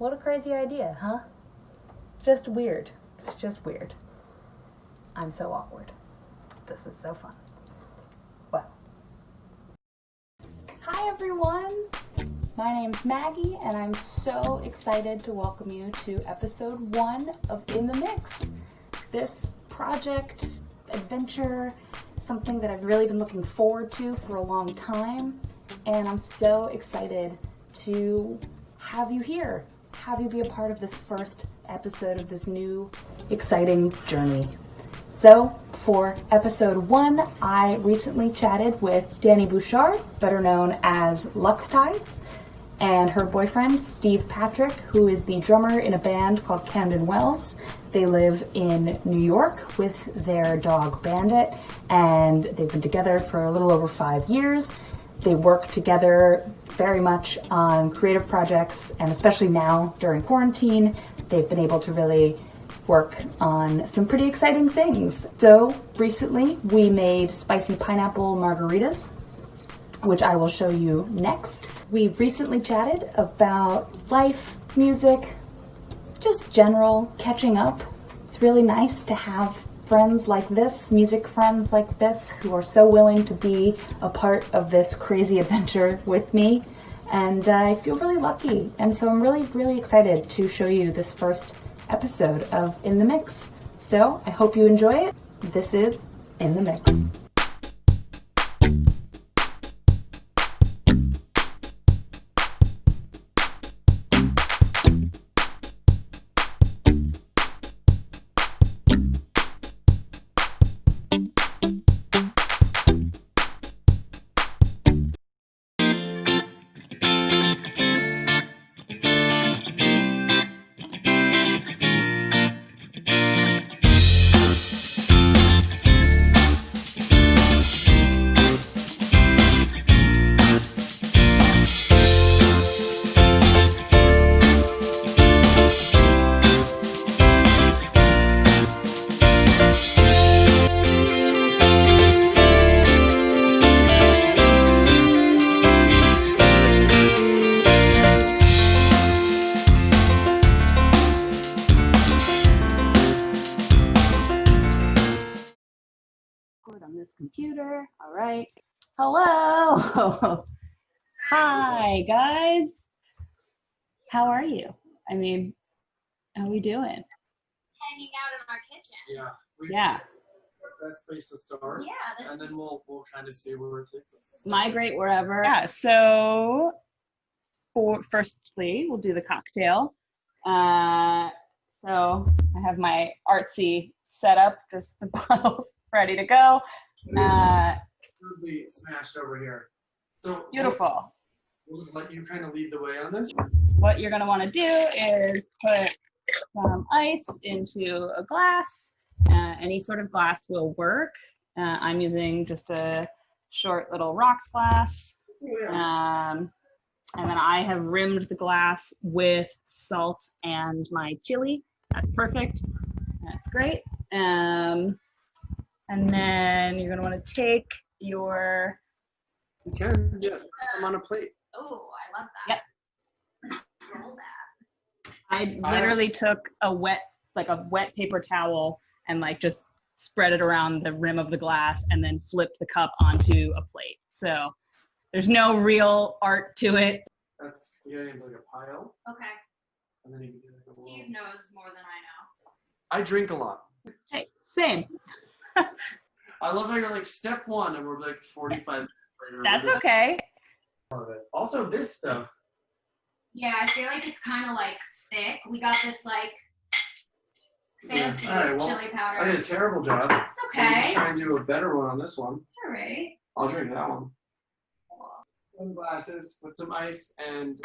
What a crazy idea, huh? Just weird. It's just weird. I'm so awkward. This is so fun. Well. Hi everyone! My name's Maggie and I'm so excited to welcome you to episode 1 of In the Mix. This project, adventure, something that I've really been looking forward to for a long time, and I'm so excited to have you here, have you be a part of this first episode of this new exciting journey. So for episode 1, I recently chatted with Danni Bouchard, better known as Luxtides, and her boyfriend, Steve Patrick, who is the drummer in a band called Camden Welles. They live in New York with their dog Bandit, and they've been together for a little over 5 years. They work together very much on creative projects, and especially now during quarantine, they've been able to really work on some pretty exciting things. So recently we made spicy pineapple margaritas, which I will show you next. We recently chatted about life, music, just general catching up. It's really nice to have friends like this, music friends like this, who are so willing to be a part of this crazy adventure with me. And I feel really lucky. And so I'm really, really excited to show you this first episode of In the Mix. So I hope you enjoy it. This is In the Mix. On this computer. All right. Hello. Hi, guys. How are you? I mean, how are we doing? Hanging out in our kitchen. Yeah. Best place to start. Yeah. And then we'll kind of see where it takes us. Migrate wherever. Yeah. So, firstly, we'll do the cocktail. So I have my artsy setup, just the bottles ready to go. Rudely smashed over here. So Beautiful. We'll just let you kind of lead the way on this. What you're going to want to do is put some ice into a glass. Any sort of glass will work. I'm using just a short little rocks glass. And then I have rimmed the glass with salt and my chili. That's perfect. That's great. And then you're going to want to take your... You can, yes, put some on a plate. Oh, I love that. Yep. Roll that. I literally took a wet paper towel and like just spread it around the rim of the glass and then flipped the cup onto a plate. So there's no real art to it. That's, you gotta get like a pile. Okay. And then you can do like a Steve knows more than I know. I drink a lot. Hey, same. I love how you're like step 1 and we're like 45 minutes later. That's okay. Also, this stuff. Yeah, I feel like it's kind of like thick. We got this like fancy All right, well, chili powder. I did a terrible job. It's So I'm okay. just trying to do a better one on this one. It's alright. I'll drink that one. Some glasses with some ice and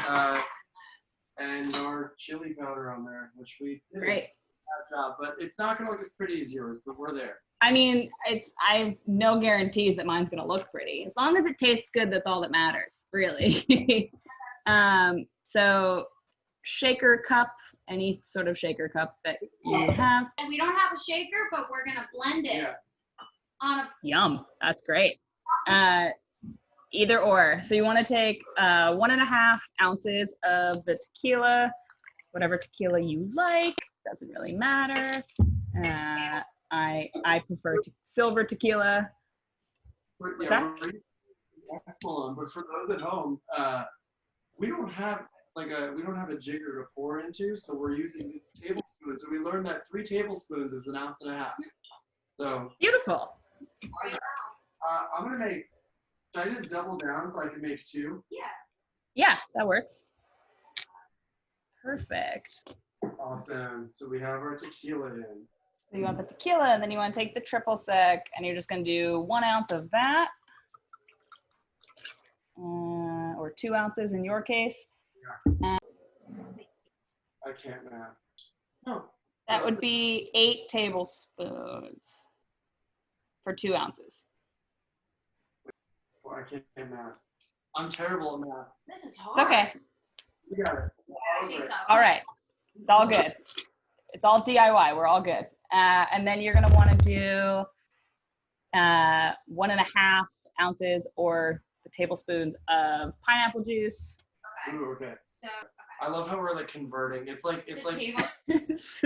our chili powder on there, which we did Great. a job. But it's not gonna look as pretty as yours, but we're there. I mean, I have no guarantees that mine's gonna look pretty. As long as it tastes good, that's all that matters, really. So shaker cup, any sort of shaker cup that you have. And we don't have a shaker, but we're gonna blend it on a. Yum, that's great. Either or. So you want to take 1.5 ounces of the tequila, whatever tequila you like. Doesn't really matter. I prefer silver tequila. What's that? But for those at home, we don't have a jigger to pour into, so we're using this tablespoon. So we learned that 3 tablespoons is 1.5 ounces. So Beautiful. I'm gonna make. Should I just double down so I can make 2? Yeah, that works. Perfect. Awesome. So we have our tequila in. So you want the tequila, and then you want to take the triple sec, and you're just going to do 1 ounce of that, or 2 ounces in your case. Yeah. I can't math. No. That would be 8 tablespoons for 2 ounces. Well, I can't math. I'm terrible at math. This is hard. It's okay. You got it. I think so. All right. It's all good. It's all DIY. We're all good. And then you're going to want to do 1.5 ounces or the tablespoons of pineapple juice. Okay. Ooh, okay. So, I love how we're like converting. It's like It's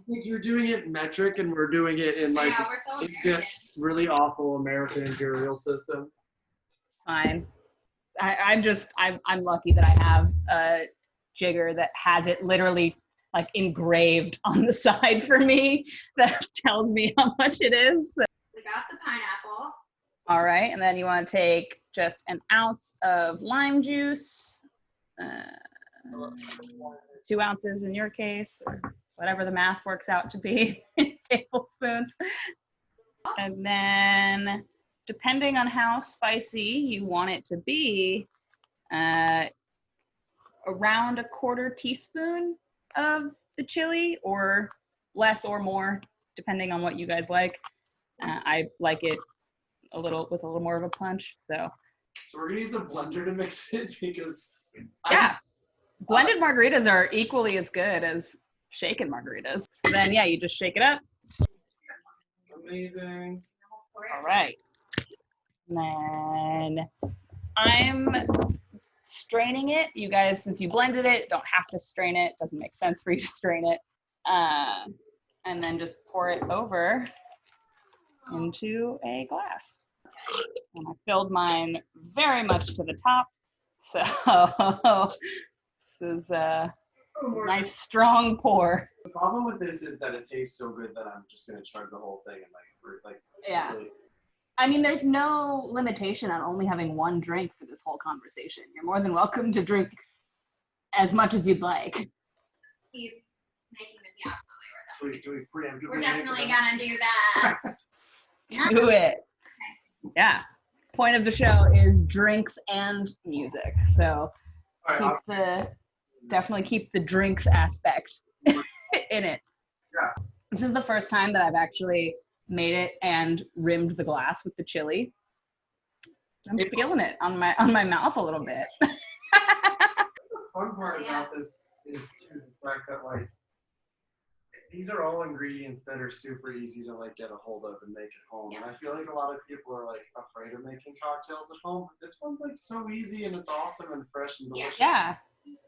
you're doing it metric and we're doing it in like yeah, we're so it's American. just really awful American imperial system. fine. I'm lucky that I have a jigger that has it literally like engraved on the side for me that tells me how much it is. We got the pineapple. All right, and then you want to take just 1 ounce of lime juice, 2 ounces in your case, or whatever the math works out to be in tablespoons. And then depending on how spicy you want it to be, around 1/4 teaspoon of the chili, or less or more, depending on what you guys like. I like it with a little more of a punch. So we're gonna use the blender to mix it because blended margaritas are equally as good as shaken margaritas. So then you just shake it up. Amazing. All right. And then I'm straining it. You guys, since you blended it, don't have to strain it. Doesn't make sense for you to strain it. And then just pour it over into a glass. And I filled mine very much to the top. So this is a nice strong pour. The problem with this is that it tastes so good that I'm just gonna chug the whole thing and Yeah. really. I mean, there's no limitation on only having one drink for this whole conversation. You're more than welcome to drink as much as you'd like. Keep making it. Yeah, absolutely. Do we preempt? We're definitely gonna do that. Do it. Yeah. Point of the show is drinks and music. So All right, definitely keep the drinks aspect in it. Yeah. This is the first time that I've actually made it and rimmed the glass with the chili. I'm feeling it on my mouth a little bit. The fun part about this is too the fact that like these are all ingredients that are super easy to like get a hold of and make at home. Yes. And I feel like a lot of people are like afraid of making cocktails at home. But this one's like so easy and it's awesome and fresh and delicious. Yeah.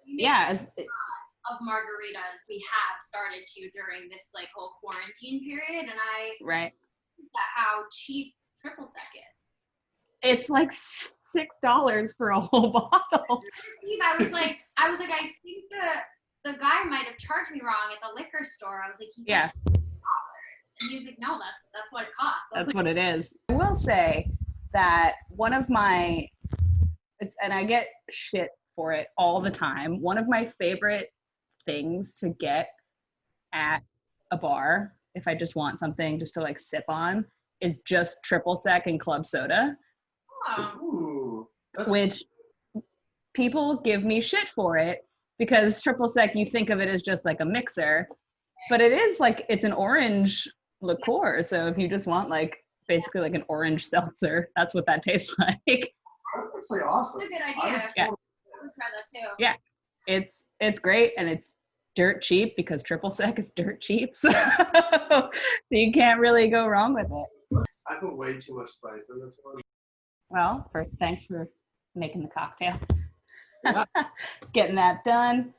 Yeah. Of margaritas we have started to during this like whole quarantine period, and I Right. that how cheap triple sec is. It's like $6 for a whole bottle. Steve, I was like, I think the guy might have charged me wrong at the liquor store. I was like, he's like $6, and he was like, no, that's what it costs. That's what it is. I will say that one of my, and I get shit for it all the time. One of my favorite things to get at a bar, if I just want something just to like sip on, is just triple sec and club soda. Ooh, which people give me shit for it because triple sec, you think of it as just like a mixer, but it is like, it's an orange liqueur. So if you just want like basically like an orange seltzer, that's what that tastes like. That's actually awesome. That's a good idea. Yeah. I would try that too. Yeah. It's great, and it's dirt cheap because triple sec is dirt cheap. So you can't really go wrong with it. I put way too much spice in this one. Well, thanks for making the cocktail. Yeah. Getting that done.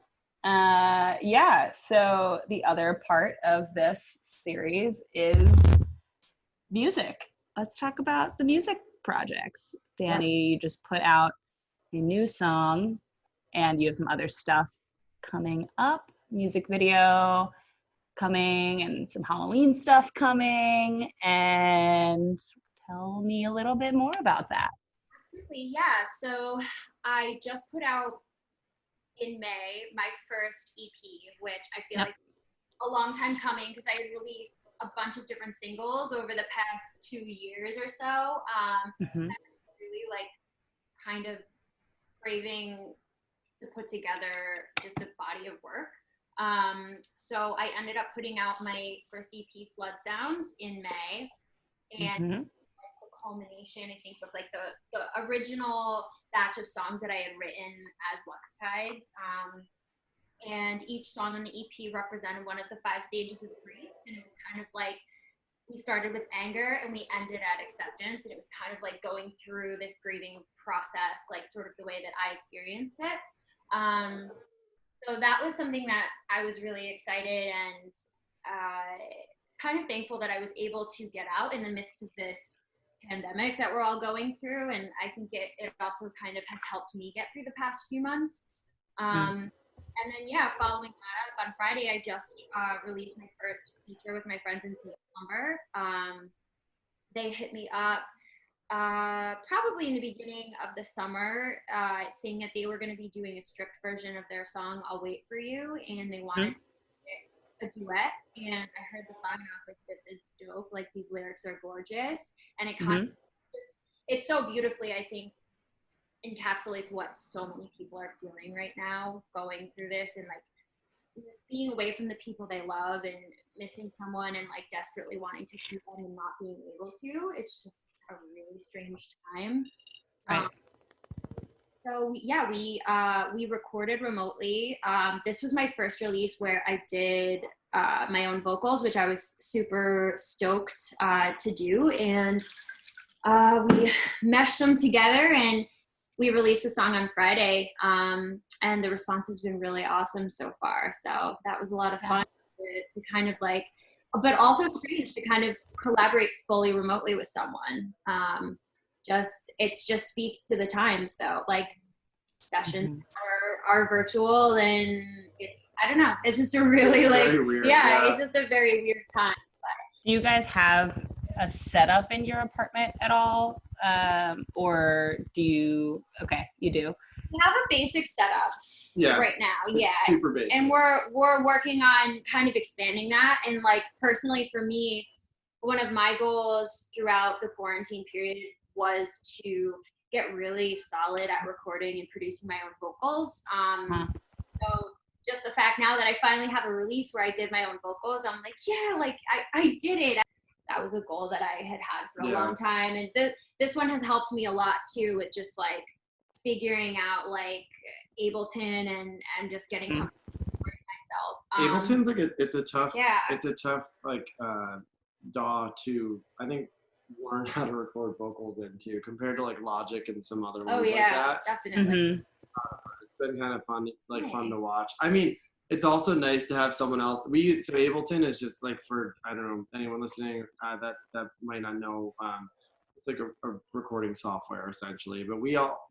Yeah, so the other part of this series is music. Let's talk about the music projects. Danny, you just put out a new song and you have some other stuff coming up, music video coming and some Halloween stuff coming. And tell me a little bit more about that. Absolutely, yeah. So I just put out in May my first EP, which I feel like a long time coming because I had released a bunch of different singles over the past 2 years or so. Mm-hmm. Really like kind of craving to put together just a body of work. So I ended up putting out my first EP, Flood Sounds, in May, and Mm-hmm. the culmination, I think, of like the original batch of songs that I had written as Luxtides. And each song on the EP represented one of the 5 stages of grief, and it was kind of like we started with anger and we ended at acceptance, and it was kind of like going through this grieving process, like sort of the way that I experienced it. So that was something that I was really excited and kind of thankful that I was able to get out in the midst of this pandemic that we're all going through. And I think it also kind of has helped me get through the past few months. And then, yeah, following that up, on Friday, I just released my first feature with my friends in Slumber. They hit me up probably in the beginning of the summer, saying that they were going to be doing a stripped version of their song, I'll Wait For You, and they wanted a duet. And I heard the song and I was like, this is dope. Like, these lyrics are gorgeous. And it kind of just, it's so beautifully, I think, encapsulates what so many people are feeling right now, going through this and like being away from the people they love and missing someone and like desperately wanting to see them and not being able to. It's just a really strange time. Right. So we recorded remotely. This was my first release where I did my own vocals, which I was super stoked to do, and we meshed them together and we released the song on Friday, and the response has been really awesome so far. So that was a lot of fun to kind of like, but also strange to kind of collaborate fully remotely with someone. It just speaks to the times though. Like, sessions are virtual, and I don't know. It's just a really like weird, it's just a very weird time. Do you guys have a setup in your apartment at all? Or do you? Okay, you do. We have a basic setup right now. It's super basic. And we're working on kind of expanding that. And like personally for me, one of my goals throughout the quarantine period was to get really solid at recording and producing my own vocals. So just the fact now that I finally have a release where I did my own vocals, I'm like, yeah, like I did it. That was a goal that I had for a long time. And this one has helped me a lot too, with just like figuring out like Ableton and just getting comfortable with myself. Ableton's like it's a tough like DAW to, I think, learn how to record vocals in too, compared to like Logic and some other ones like that. Definitely. It's been kind of fun, fun to watch. I mean, it's also nice to have someone else. Ableton is just like, for, I don't know, anyone listening that might not know, it's like a recording software essentially. But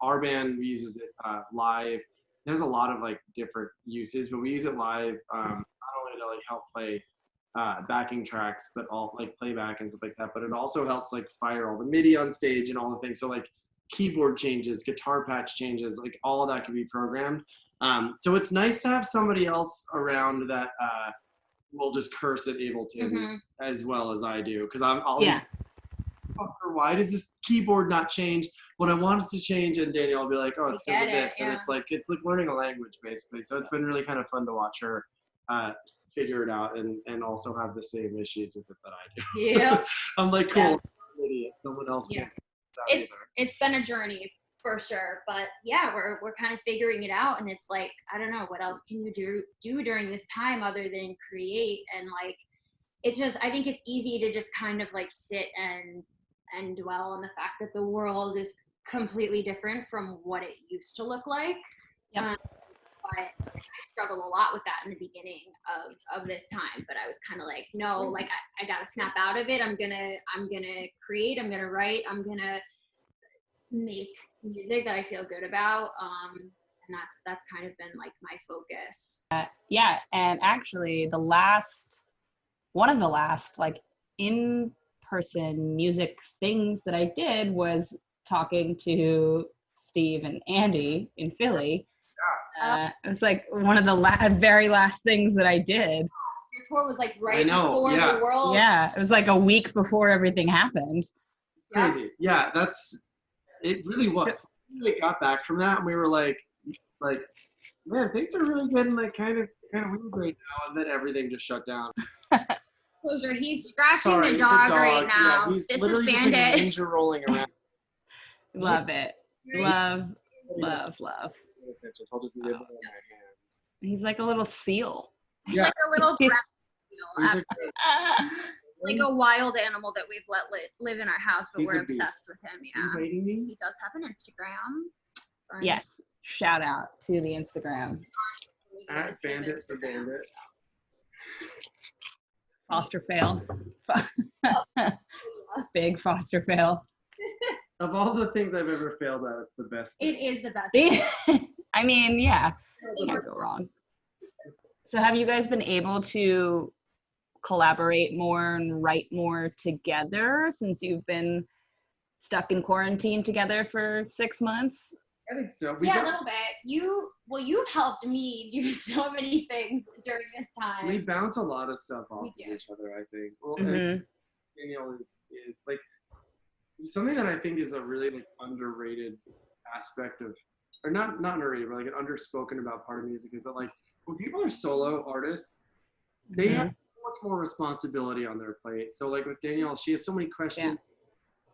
our band uses it live. It has a lot of like different uses, but we use it live not only to like help play backing tracks, but all like playback and stuff like that. But it also helps like fire all the MIDI on stage and all the things. So like keyboard changes, guitar patch changes, like all of that can be programmed. So it's nice to have somebody else around that will just curse at Ableton as well as I do, because I'm always, why does this keyboard not change what I want it to change? And Daniel will be like, oh, it's because of this. And it's like learning a language basically. So it's been really kind of fun to watch her figure it out and also have the same issues with it that I do. Yeah. I'm like, cool, I'm an idiot. Someone else can't. It's been a journey for sure, but yeah, we're kind of figuring it out, and it's like, I don't know, what else can you do during this time other than create? And like, it just, I think it's easy to just kind of like sit and dwell on the fact that the world is completely different from what it used to look like. but I struggled a lot with that in the beginning of this time. But I was kind of like, no, like I gotta snap out of it. I'm gonna create. I'm gonna write. I'm gonna make music that I feel good about. And that's kind of been like my focus. Yeah, and actually one of the last like in-person music things that I did was talking to Steve and Andy in Philly. It was like one of the very last things that I did. Your tour was like right before the world. Yeah, it was like a week before everything happened. Crazy. Yeah, it really was. We got back from that and we were like, man, things are really getting like kind of weird right now, and then everything just shut down. Closure. He's scratching the dog right now. Yeah, he's this literally is just like Bandit. a ninja rolling around. Love it. Love. Pay attention. I'll just nibble on my hands. He's like a little seal. He's like a little He's like a wild animal that we've let live in our house, but He's we're a beast. obsessed with him. Yeah. You waiting me? He does have an Instagram. Yes. Shout out to the Instagram. At Bandit the Bandit. Foster fail. Big foster fail. Of all the things I've ever failed at, it's the best. It is the best. I mean, yeah. Can't go wrong. So have you guys been able to collaborate more and write more together since you've been stuck in quarantine together for 6 months? I think so. Yeah, a little bit. You've helped me do so many things during this time. We bounce a lot of stuff off of each other, I think. Well, Mhm. Danielle is like something that I think is a really like underrated aspect of, or not underrated, but like an underspoken about part of music is that like when people are solo artists, they have much more responsibility on their plate. So like with Danielle, she has so many questions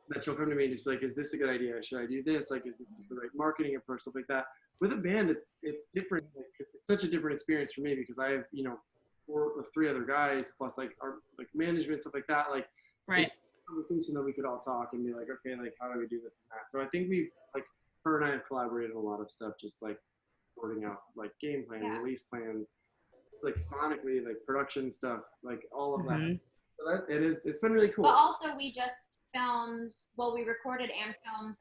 that she'll come to me and just be like, is this a good idea? Should I do this? Like, is this the right marketing approach? Stuff like that. With a band, it's different. Like, it's such a different experience for me because I have, 4 or 3 other guys plus like our like management, stuff like that. Like, Right. Conversation that we could all talk and be like, okay, like how do we do this and that? So I think her and I have collaborated on a lot of stuff, just like sorting out like game plan, release plans, like sonically, like production stuff, like all of that. So that it's been really cool. But also we just we recorded and filmed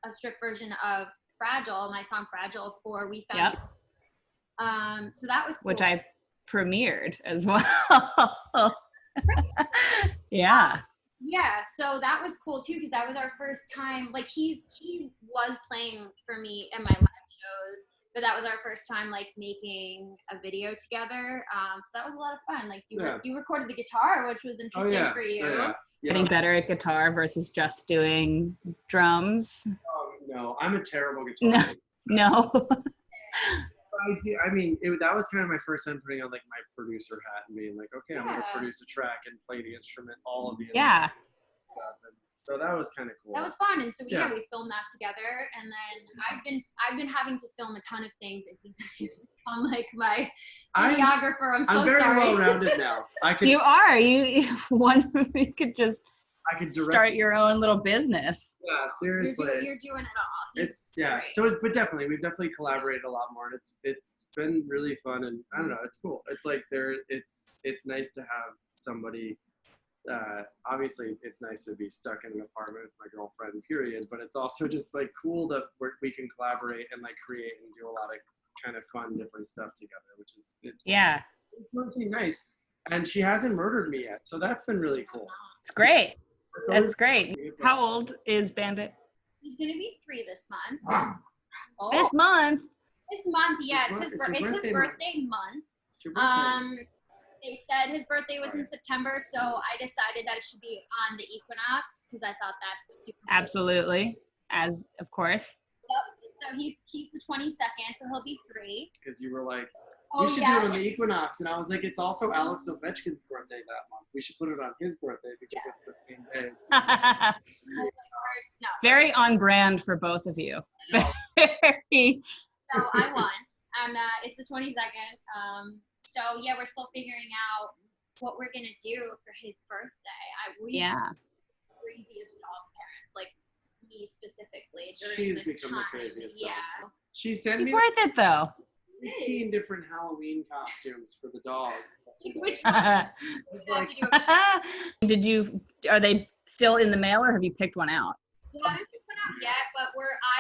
a stripped version of Fragile, my song Fragile for We Found It. So that was cool. Which I premiered as well. Yeah. Yeah, so that was cool too because that was our first time. Like he was playing for me in my live shows, but that was our first time like making a video together. So that was a lot of fun. Like you recorded the guitar, which was interesting for you. Yeah. Getting better at guitar versus just doing drums. No, I'm a terrible guitarist. No. I mean, that was kind of my first time putting on like my producer hat and being like, okay, I'm going to produce a track and play the instrument, all of the instruments stuff. And so that was kind of cool. That was fun, and so we filmed that together. And then I've been having to film a ton of things, and he's become like my videographer. I'm sorry. I'm very well-rounded now. You are. You could just. I could start your own little business. Yeah, seriously. You're doing it all. Great. So but definitely we've definitely collaborated a lot more, and it's been really fun, and I don't know, it's cool. It's like it's nice to have somebody. Obviously, it's nice to be stuck in an apartment with my girlfriend, period. But it's also just like cool that we can collaborate and like create and do a lot of kind of fun, different stuff together, which is it's really nice. And she hasn't murdered me yet, so that's been really cool. It's great. That's great. How old is Bandit? He's gonna be 3 this month. This month? This month, yeah. It's his birthday month. It's your birthday. They said his birthday was in September, so I decided that it should be on the equinox because I thought that's super cool. Absolutely, as of course. Yep. So he's the 22nd, so he'll be 3. Because you were like, we should do it on the equinox, and I was like, it's also Alex Ovechkin's birthday that month. We should put it on his birthday because it's the same day. I was like, no. Very on brand for both of you. Very. So I won, and it's the 22nd. So yeah, we're still figuring out what we're gonna do for his birthday. We craziest dog parents, like me specifically. During She's this become time. the craziest. Yeah. She sent He's me. worth it though. 15 different Halloween costumes for the dog. Which one? Are they still in the mail or have you picked one out? We haven't picked one out yet, but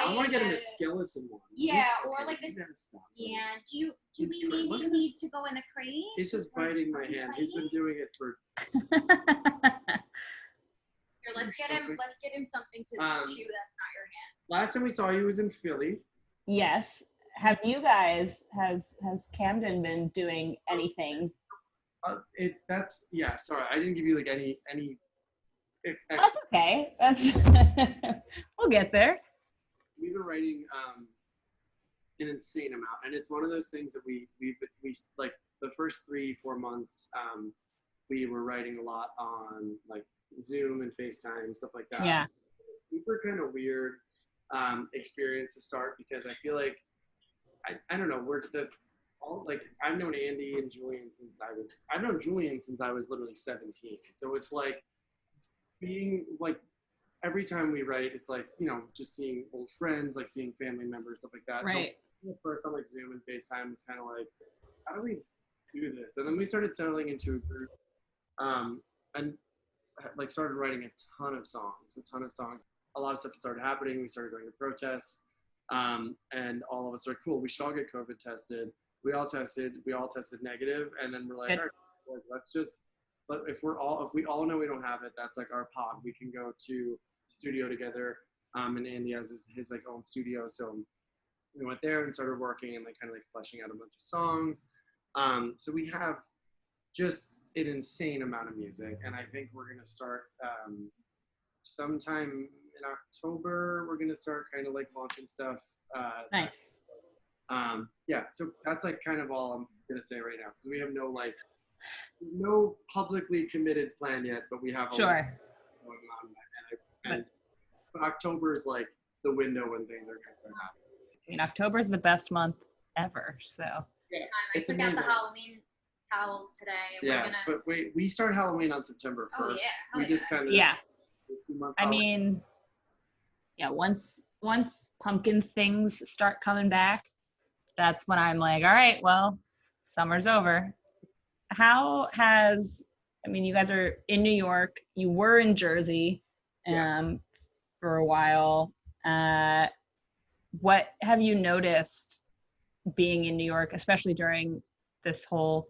I want to get him a skeleton one. Yeah, or like the. Stop. Yeah. Do we Look maybe at need this. to go in the crate? He's just biting my hand. He's been doing it for. Here, let's get him something to chew that's not your hand. Last time we saw you was in Philly. Yes. Have you guys, has Camden been doing anything? Sorry, I didn't give you like any. That's okay. We'll get there. We've been writing an insane amount, and it's one of those things that we like the first 3-4 months. We were writing a lot on like Zoom and FaceTime and stuff like that. Yeah. Super kind of weird experience to start because I feel like I don't know, I've known Andy and Julian since I've known Julian since I was literally 17. So it's like being like every time we write, it's like, you know, just seeing old friends, like seeing family members, stuff like that. Right. So first on like Zoom and FaceTime, it's kind of like, how do we do this? And then we started settling into a group and like started writing a ton of songs. A lot of stuff started happening. We started going to protests. And all of us are cool. We should all get COVID tested. We all tested negative. And then we're like, all right, let's just, but if we all know we don't have it, that's like our pod. We can go to studio together. And Andy has his like own studio. So we went there and started working and like kind of like fleshing out a bunch of songs. So we have just an insane amount of music. And I think we're going to start, sometime in October, we're going to start kind of like launching stuff. Nice. Yeah, so that's like kind of all I'm going to say right now. Because we have no publicly committed plan yet, but we have a lot going on. And October is like the window when things are going to start happening. I mean, October is the best month ever, so. Yeah, I took out the Halloween towels today. Yeah, but wait, we start Halloween on September 1st. Oh, yeah. We just kind of. Yeah. 2-month I mean, yeah, once pumpkin things start coming back, that's when I'm like, all right, well, summer's over. I mean, you guys are in New York, you were in Jersey for a while. What have you noticed being in New York, especially during this whole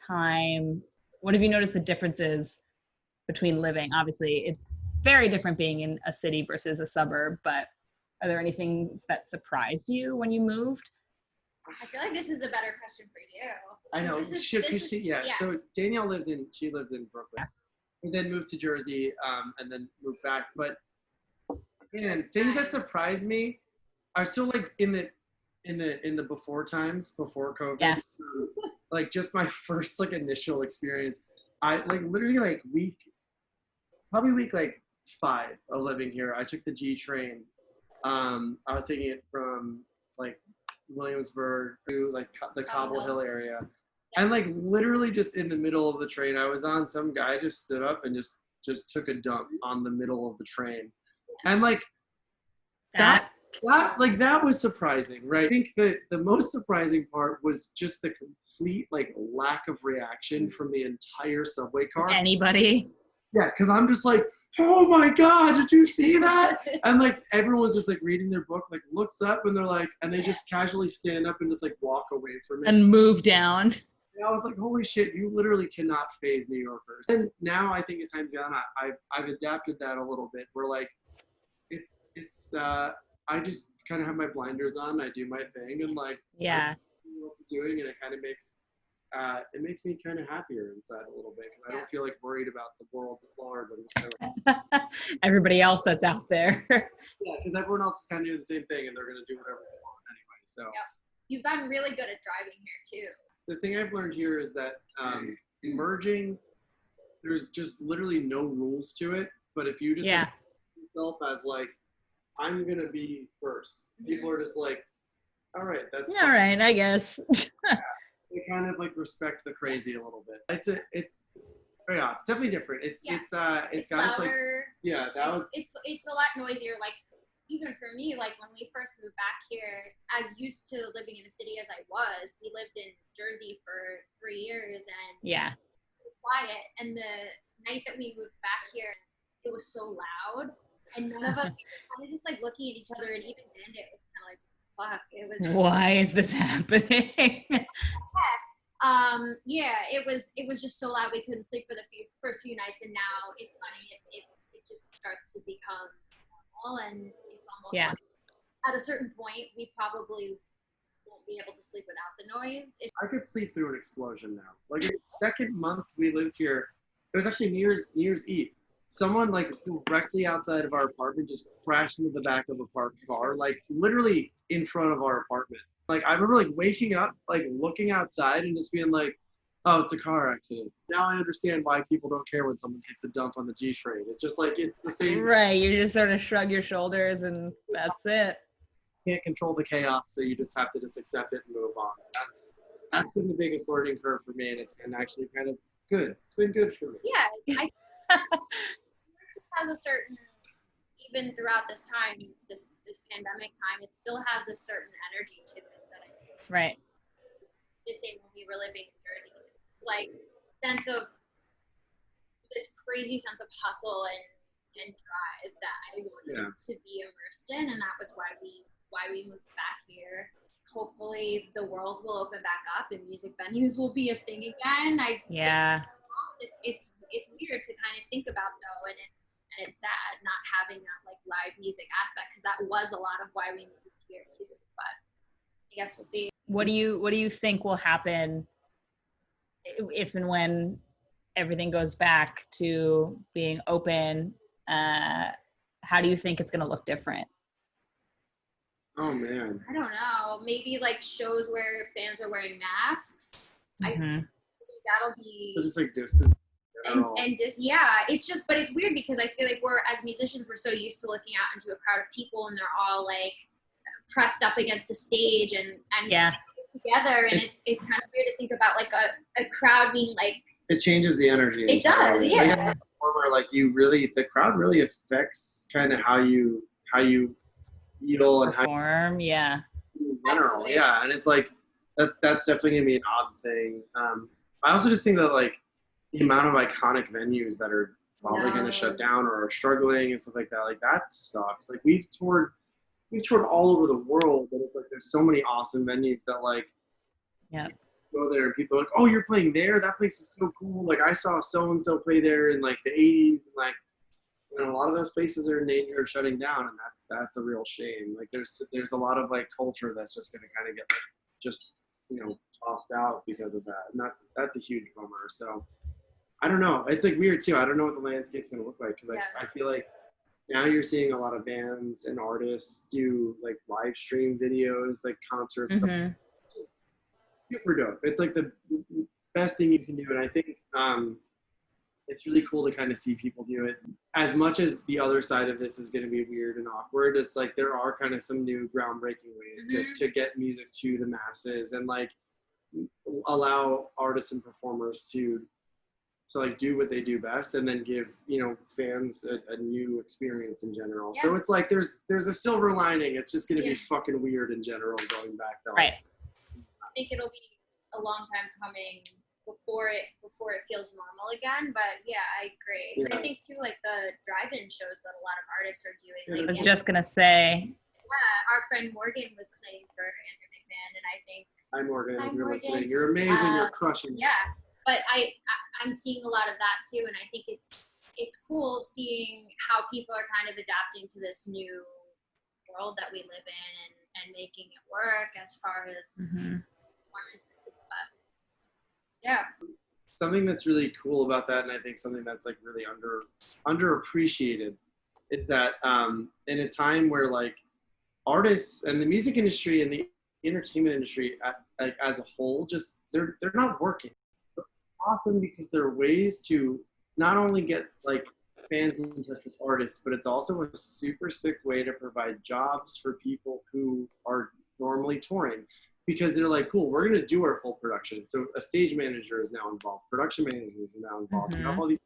time? What have you noticed the differences between living? Obviously, it's very different being in a city versus a suburb, but are there any things that surprised you when you moved? I feel like this is a better question for you. I know. So Danielle lived in Brooklyn, and then moved to Jersey, and then moved back. But man, things that surprised me are still like in the before times, before COVID. Yes. Like just my first like initial experience. I like literally like week 5 of living here. I took the G train. I was taking it from like Williamsburg to like the Cobble Hill area. And like literally just in the middle of the train I was on, some guy just stood up and just took a dump on the middle of the train. And like that was surprising, right? I think that the most surprising part was just the complete like lack of reaction from the entire subway car. Anybody? Yeah, because I'm just like, oh my God, did you see that? And like everyone's just like reading their book, like looks up and they're like, and they just casually stand up and just like walk away from it. And move down. And I was like, holy shit, you literally cannot faze New Yorkers. And now I think as time's gone on, I've adapted that a little bit. Where like, it's I just kind of have my blinders on, I do my thing, and like, yeah, what else is doing, and it kind of makes me kind of happier inside a little bit because I don't feel like worried about the world at large. Everybody else that's out there. Yeah, because everyone else is kind of doing the same thing, and they're gonna do whatever they want anyway. So you've gotten really good at driving here too. The thing I've learned here is that merging, there's just literally no rules to it. But if you just yourself as like, I'm gonna be first, people are just like, all right, that's all right, I guess. They kind of like respect the crazy a little bit. It's very odd. It's definitely different. It's got louder. its like, yeah, It's a lot noisier. Like even for me, like when we first moved back here, as used to living in a city as I was, we lived in Jersey for 3 years and Yeah. it was quiet. And the night that we moved back here, it was so loud, and none of us we were kind of just like looking at each other, and even Bandit was kind of like, "Fuck!" It was. Why is this happening? Yeah, it was just so loud we couldn't sleep for the first few nights, and now it's funny. It just starts to become normal, and it's almost Yeah. like at a certain point we probably won't be able to sleep without the noise. I could sleep through an explosion now. Like the second month we lived here, it was actually New Year's Eve. Someone like directly outside of our apartment just crashed into the back of a parked car, like literally in front of our apartment. Like I remember like waking up, like looking outside and just being like, oh, it's a car accident. Now I understand why people don't care when someone takes a dump on the G train. It's just like it's the same. Right. You just sort of shrug your shoulders and that's it. Can't control the chaos, so you just have to just accept it and move on. That's been the biggest learning curve for me, and it's been actually kind of good. It's been good for me. Yeah, it just has a certain, even throughout this time, this pandemic time, it still has this certain energy to it that I think Right. the same when we were living in Jersey. It's like sense of this crazy sense of hustle and drive that I wanted to be immersed in, and that was why we moved back here. Hopefully the world will open back up and music venues will be a thing again. Yeah. It's weird to kind of think about though, and it's sad not having that like live music aspect, because that was a lot of why we moved here too. But I guess we'll see. What do you think will happen if and when everything goes back to being open? How do you think it's going to look different? Oh man. I don't know. Maybe like shows where fans are wearing masks. I think that'll be So just like distance. it's just, but it's weird because I feel like as musicians, we're so used to looking out into a crowd of people and they're all like pressed up against a stage and together, and it's kind of weird to think about like a crowd being like, it changes the energy. It does, yeah. Like, as a performer, like the crowd really affects kind of how you feel and how Perform, yeah. you in general. Absolutely. Yeah, and it's like that's definitely gonna be an odd thing. I also just think that like the amount of iconic venues that are probably gonna shut down or are struggling and stuff like that, like that sucks. Like we've toured all over the world, but it's like there's so many awesome venues that like go there and people are like, oh, you're playing there? That place is so cool. Like I saw so and so play there in like the 80s, and like, and a lot of those places are in danger of shutting down, and that's a real shame. Like there's a lot of like culture that's just gonna kind of get like just tossed out because of that, and that's a huge bummer. So I don't know. It's like weird too. I don't know what the landscape's gonna look like, because I feel like now you're seeing a lot of bands and artists do like live stream videos, like concerts. Stuff. Super dope. It's like the best thing you can do, and I think it's really cool to kind of see people do it. As much as the other side of this is going to be weird and awkward, it's like there are kind of some new groundbreaking ways to get music to the masses and like allow artists and performers to like do what they do best, and then give fans a new experience in general. So it's like there's a silver lining. It's just going to be fucking weird in general going back though. Right. I think it'll be a long time coming before it feels normal again. But yeah, I agree. Yeah. I think too, like the drive-in shows that a lot of artists are doing. I Like, was just going to say. Yeah, our friend Morgan was playing for Andrew McMahon, and I think. Hi Morgan, Hi, if you're Morgan. listening. You're amazing. You're crushing. Yeah, but I'm seeing a lot of that too, and I think it's cool seeing how people are kind of adapting to this new world that we live in and making it work as far as performances. But yeah. Something that's really cool about that, and I think something that's like really underappreciated, is that in a time where like artists and the music industry and the entertainment industry like as a whole, just they're not working. It's awesome because there are ways to not only get like fans in touch with artists, but it's also a super sick way to provide jobs for people who are normally touring. Because they're like, cool, we're going to do our full production. So a stage manager is now involved. Production managers are now involved. All these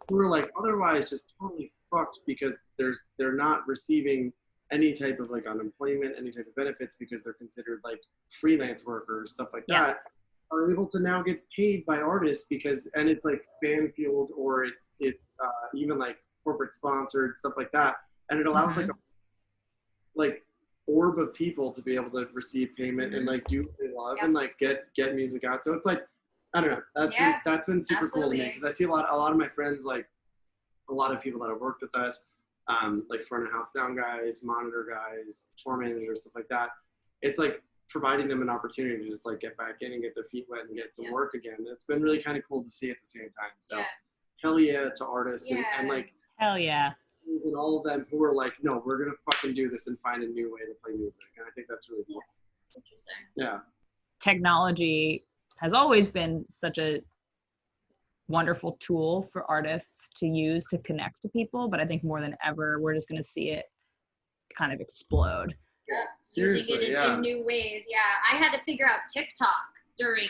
who are like otherwise just totally fucked because they're not receiving any type of like unemployment, any type of benefits, because they're considered like freelance workers, stuff like Yeah. that, are able to now get paid by artists because, and it's like fan fueled, or it's even like corporate sponsored, stuff like that, and it allows like orb of people to be able to receive payment and like do what they love and like get music out. So it's like, I don't know, that's been super cool to me, because I see a lot of my friends, like a lot of people that have worked with us, like front of house sound guys, monitor guys, tour managers, stuff like that. It's like providing them an opportunity to just like get back in and get their feet wet and get some work again. It's been really kind of cool to see at the same time. So hell yeah to artists and like hell yeah. And all of them who are like, no, we're gonna fucking do this and find a new way to play music. And I think that's really cool. Interesting. Yeah. Technology has always been such a wonderful tool for artists to use to connect to people, but I think more than ever, we're just going to see it kind of explode. Yeah, seriously, using it in new ways. Yeah, I had to figure out TikTok during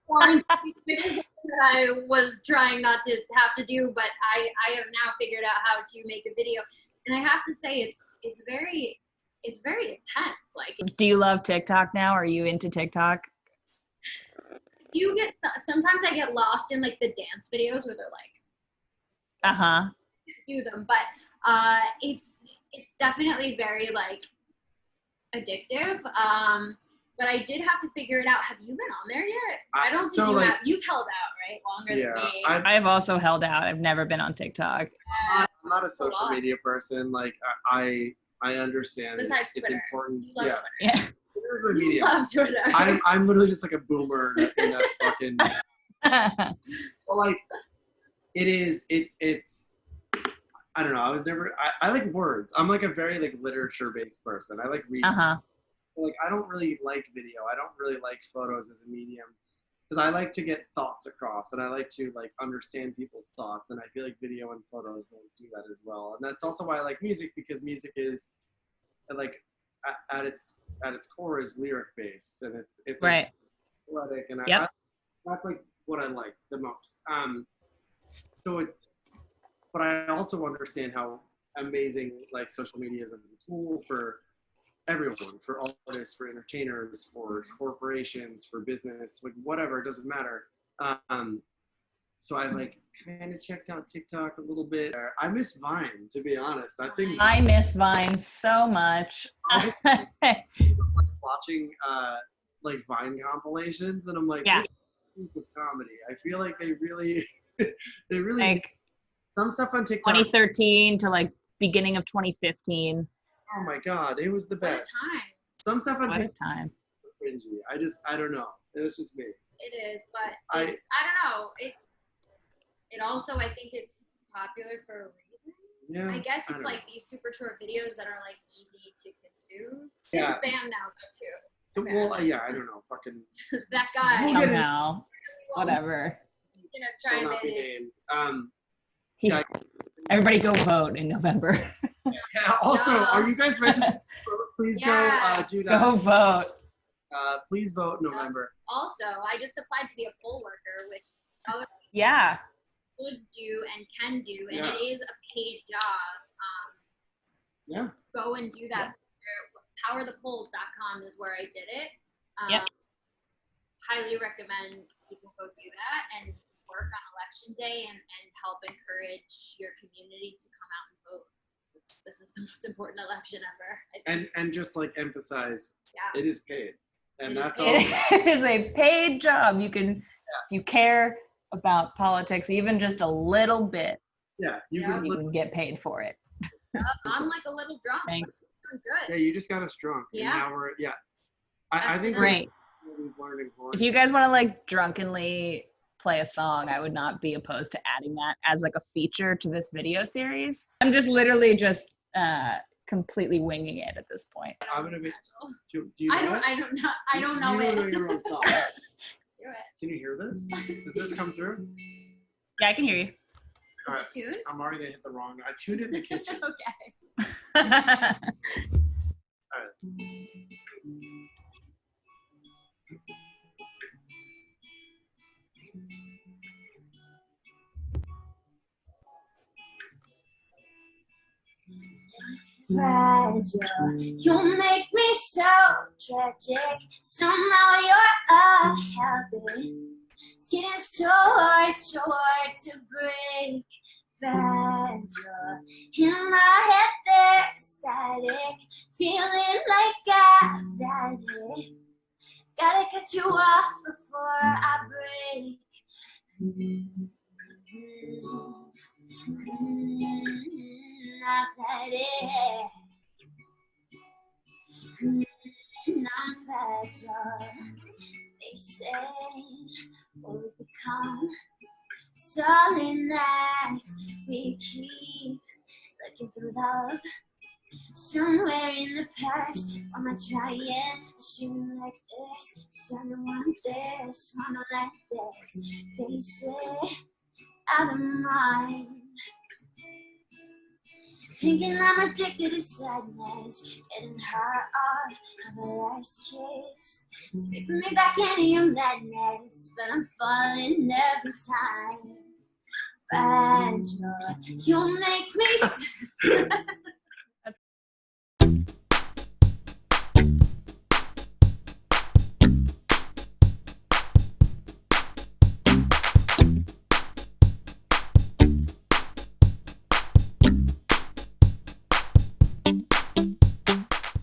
quarantine. It is something that I was trying not to have to do, but I have now figured out how to make a video, and I have to say it's very intense. Like, do you love TikTok now? Are you into TikTok? do you get sometimes I get lost in like the dance videos where they're like do them, but it's definitely very like addictive. But I did have to figure it out. Have you been on there yet? I don't think you have. You've held out, right? Longer than me. I've also held out. I've never been on TikTok. I'm not a social media person. Like I understand Besides it's Twitter. important. You love Yeah. Twitter's my You medium. love Twitter. I'm literally just like a boomer in a fucking. Well, like it's. I don't know. I was never. I like words. I'm like a very like literature based person. I like reading. Like I don't really like video. I don't really like photos as a medium, because I like to get thoughts across, and I like to like understand people's thoughts, and I feel like video and photos don't do that as well. And that's also why I like music, because music is like at its core is lyric based, and it's right. Like, poetic, and that's like what I like the most. But I also understand how amazing like social media is as a tool for everyone, for artists, for entertainers, for corporations, for business, like whatever, it doesn't matter. So I like kind of checked out TikTok a little bit. I miss Vine, to be honest. I think I miss Vine so much. watching like Vine compilations, and I'm like, this is stupid comedy. I feel like they really like some stuff on TikTok 2013 to like beginning of 2015. Oh my god, it was the best. What a time. Some stuff on TikTok time. Cringy. I don't know. It's just me. It is, but I don't know. It also, I think it's popular for a reason. Yeah. I guess it's like these super short videos that are like easy to consume. Yeah. It's banned now though too. So, well, yeah, I don't know. Fucking that guy. Somehow. Whatever. He's gonna try shall and not be named. Yeah. Everybody go vote in November. Yeah, also, are you guys registered? Please go do that. Go vote. Please vote in November. Also, I just applied to be a poll worker, which other Yeah. could do and can do, and it is a paid job. Go and do that. Powerthepolls.com is where I did it. Highly recommend people go do that and work on election day and help encourage your community to come out and vote. This is the most important election ever. And just like emphasize, it is paid. And that's all. It is a paid job. You can, if you care about politics, even just a little bit, you can get paid for it. I'm like a little drunk. Thanks. I'm good. Yeah, you just got us drunk. Yeah. And now we're, I think great. We're learning more. If you guys want to like drunkenly play a song, I would not be opposed to adding that as like a feature to this video series. I'm just literally just completely winging it at this point. I'm gonna be. Do you know I don't know it. You don't know your own song. Let's do it. Can you hear this? Does this come through? Yeah, I can hear you. All Is right. it tuned? I'm already gonna hit the wrong. I tuned it in the kitchen. Okay. All right. fragile. You make me so tragic. Somehow you're a habit. It's getting so hard to break. Fragile. In my head there's static. Feeling like I've had it. Gotta cut you off before I break. I've had it. I'm fragile. They say we'll become solid nights. We keep looking through love. Somewhere in the past, am I trying to stream like this? Trying to want this, wanna like this. Face it, out of mind. Thinking I'm addicted to sadness, getting her off of the last kiss. Sweeping me back into your madness, but I'm falling every time. Fragile, you make me